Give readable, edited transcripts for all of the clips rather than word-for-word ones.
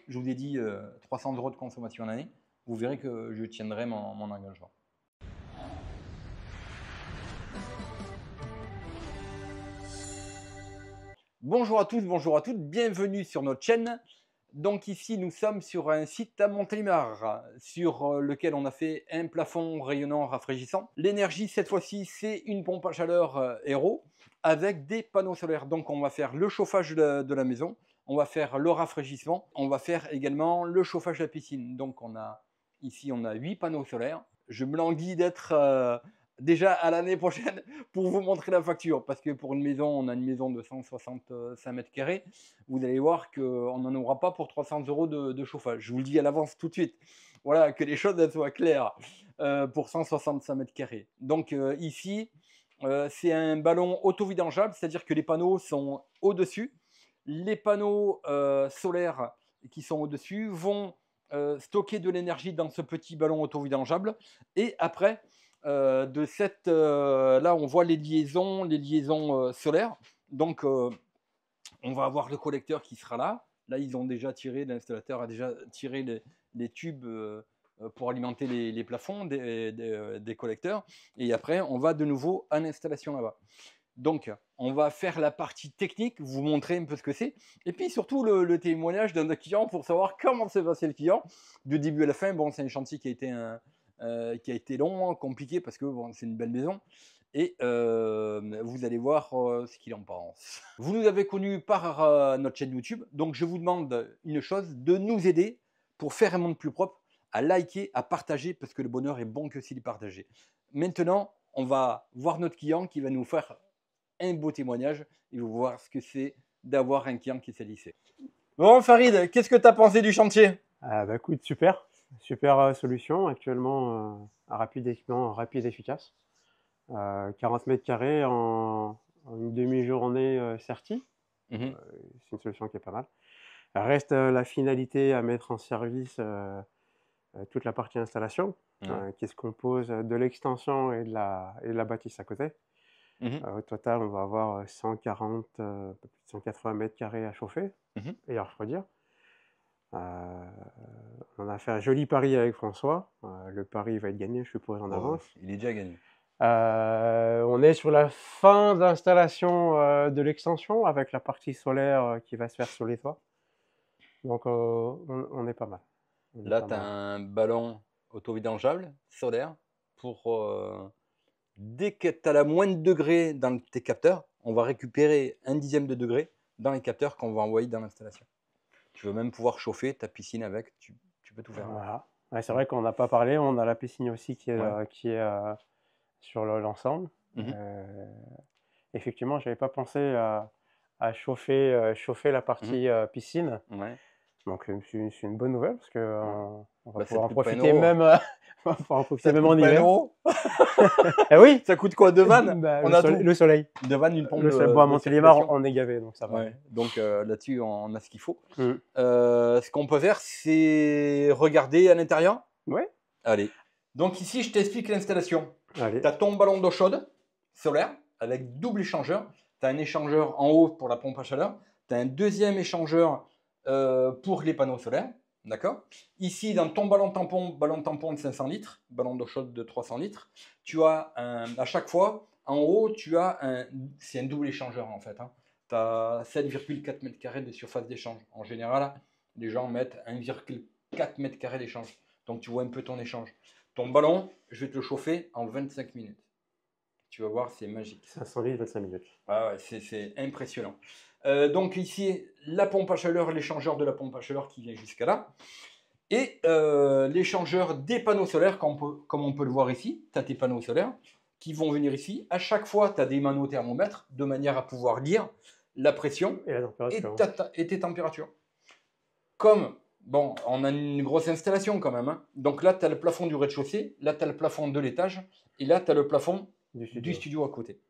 je vous ai dit 300 € de consommation en année, vous verrez que je tiendrai mon engagement. Bonjour à tous, bonjour à toutes, bienvenue sur notre chaîne. Donc ici, nous sommes sur un site à Montélimar, sur lequel on a fait un plafond rayonnant rafraîchissant. L'énergie, cette fois-ci, c'est une pompe à chaleur Aero avec des panneaux solaires. Donc on va faire le chauffage de la maison, on va faire le rafraîchissement, on va faire également le chauffage de la piscine. Donc ici, on a 8 panneaux solaires. Je me languis d'être déjà à l'année prochaine pour vous montrer la facture, parce que pour une maison, on a une maison de 165 mètres carrés, vous allez voir qu'on n'en aura pas pour 300 € de chauffage. Je vous le dis à l'avance tout de suite, voilà, que les choses soient claires pour 165 mètres carrés. Donc ici, c'est un ballon auto-vidangeable, c'est-à-dire que les panneaux sont au-dessus. Les panneaux solaires qui sont au-dessus vont stocker de l'énergie dans ce petit ballon auto-vidangeable, et après, là on voit les liaisons solaires. Donc on va avoir le collecteur qui sera là. Là ils ont déjà tiré, l'installateur a déjà tiré les tubes pour alimenter les plafonds des collecteurs, et après on va de nouveau à l'installation là-bas. Donc on va faire la partie technique, vous montrer un peu ce que c'est, et puis surtout le témoignage d'un client pour savoir comment s'est passé le client du début à la fin. Bon, c'est un chantier qui a été long, compliqué, parce que bon, c'est une belle maison, et vous allez voir ce qu'il en pense. Vous nous avez connus par notre chaîne YouTube, donc je vous demande une chose, de nous aider pour faire un monde plus propre, à liker, à partager, parce que le bonheur est bon que s'il est partagé. Maintenant, on va voir notre client qui va nous faire un beau témoignage, et vous voir ce que c'est d'avoir un client qui s'est lissé. Bon, Farid, qu'est-ce que tu as pensé du chantier? Écoute, super solution actuellement, rapide et efficace. 40 mètres carrés en une demi-journée sertie. C'est une solution qui est pas mal. Reste la finalité à mettre en service toute la partie installation, qui se compose de l'extension et de la bâtisse à côté. Au total, on va avoir 140, un peu plus de 180 mètres carrés à chauffer et à refroidir. On a fait un joli pari avec François. Le pari va être gagné, je suppose, en avance. Il est déjà gagné. On est sur la fin d'installation de l'extension, avec la partie solaire qui va se faire sur les toits. Donc on est pas mal. Là, tu as un ballon auto-vidangeable solaire pour dès que tu as la moindre degré dans tes capteurs, on va récupérer un dixième de degré dans les capteurs qu'on va envoyer dans l'installation. Tu veux même pouvoir chauffer ta piscine avec, tu peux tout faire. Voilà. Ouais, c'est vrai qu'on n'a pas parlé, on a la piscine aussi qui est sur l'ensemble. Effectivement, je n'avais pas pensé à chauffer la partie piscine. Donc c'est une bonne nouvelle, parce qu'on va pouvoir en profiter même, on va pouvoir en profiter même en hiver. Eh oui, ça coûte quoi, 2 vannes? Le soleil. 2 vannes, une pompe. Le soleil. Bon, à Montélimar, on est gavé, donc ça va. Donc là-dessus, on a ce qu'il faut. Ce qu'on peut faire, c'est regarder à l'intérieur. Ouais. Allez. Donc ici, je t'explique l'installation. Tu as ton ballon d'eau chaude solaire avec double échangeur. Tu as un échangeur en haut pour la pompe à chaleur. Tu as un deuxième échangeur pour les panneaux solaires. D'accord. Ici, dans ton ballon tampon de 500 litres, ballon d'eau chaude de 300 litres, tu as à chaque fois, en haut, c'est un double échangeur en fait. Tu as 7,4 mètres carrés de surface d'échange. En général, les gens mettent 1,4 mètres carrés d'échange. Donc, tu vois un peu ton échange. Ton ballon, je vais te le chauffer en 25 minutes. Tu vas voir, c'est magique. 500 litres, 25 minutes. Ah ouais, c'est impressionnant. Donc ici, la pompe à chaleur, l'échangeur de la pompe à chaleur qui vient jusqu'à là. Et l'échangeur des panneaux solaires, comme on peut le voir ici. Tu as tes panneaux solaires qui vont venir ici. À chaque fois, tu as des manothermomètres de manière à pouvoir lire la pression et la température. Et tes températures. Comme, bon, on a une grosse installation quand même. Donc là, tu as le plafond du rez-de-chaussée. Là, tu as le plafond de l'étage. Et là, tu as le plafond du studio à côté.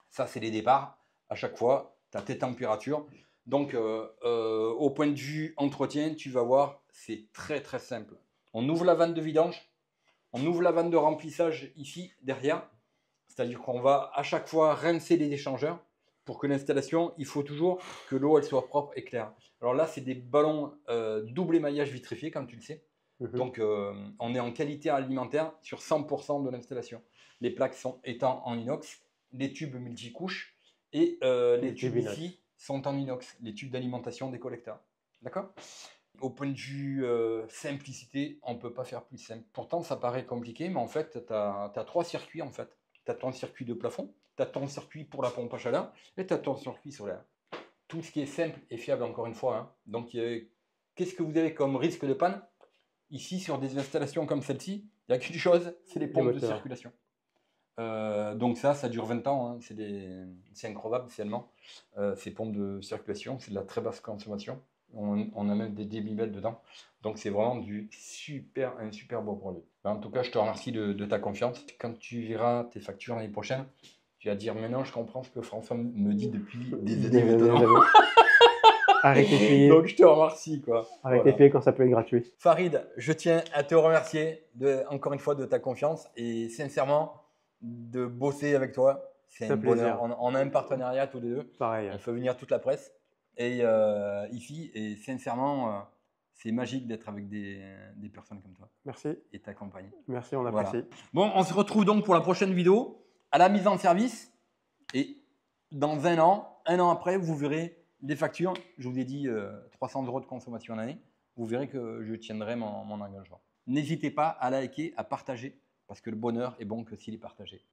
Ça, c'est les départs. À chaque fois, tu as tes températures. Donc, au point de vue entretien, tu vas voir, c'est très très simple. On ouvre la vanne de vidange. On ouvre la vanne de remplissage ici, derrière. C'est-à-dire qu'on va à chaque fois rincer les échangeurs pour que l'installation, il faut toujours que l'eau elle soit propre et claire. Alors là, c'est des ballons double émaillage vitrifié, comme tu le sais. Donc, on est en qualité alimentaire sur 100% de l'installation. Les plaques étant en inox, les tubes multicouches et les tubes ici sont en inox, les tubes d'alimentation des collecteurs. D'accord? Au point de vue simplicité, on ne peut pas faire plus simple. Pourtant, ça paraît compliqué, mais en fait, tu as 3 circuits. En fait. Tu as ton circuit de plafond, tu as ton circuit pour la pompe à chaleur et tu as ton circuit solaire. Tout ce qui est simple et fiable, encore une fois. Hein. Donc, qu'est-ce que vous avez comme risque de panne? Ici, sur des installations comme celle-ci, il n'y a qu'une chose, c'est les pompes de circulation. Donc ça dure 20 ans, hein. C'est incroyable, c'est allemand. Ces pompes de circulation, c'est de la très basse consommation. On a même des débitmètres dedans. Donc c'est vraiment un super beau produit. En tout cas, je te remercie de ta confiance. Quand tu verras tes factures l'année prochaine, tu vas dire maintenant je comprends ce que François me dit depuis des années maintenant. Arrêtez de payer. Donc je te remercie quoi. Arrêtez de payer quand ça peut être gratuit. Farid, je tiens à te remercier encore une fois de ta confiance et sincèrement de bosser avec toi. C'est un bonheur. On a un partenariat tous les deux. Pareil. On fait venir toute la presse et ici et sincèrement c'est magique d'être avec des personnes comme toi. Merci. Et t'accompagner. Merci, on apprécie. Bon, on se retrouve donc pour la prochaine vidéo à la mise en service et dans un an après, vous verrez les factures. Je vous ai dit 300 € de consommation en année. Vous verrez que je tiendrai mon engagement. N'hésitez pas à liker, à partager parce que le bonheur est bon que s'il est partagé.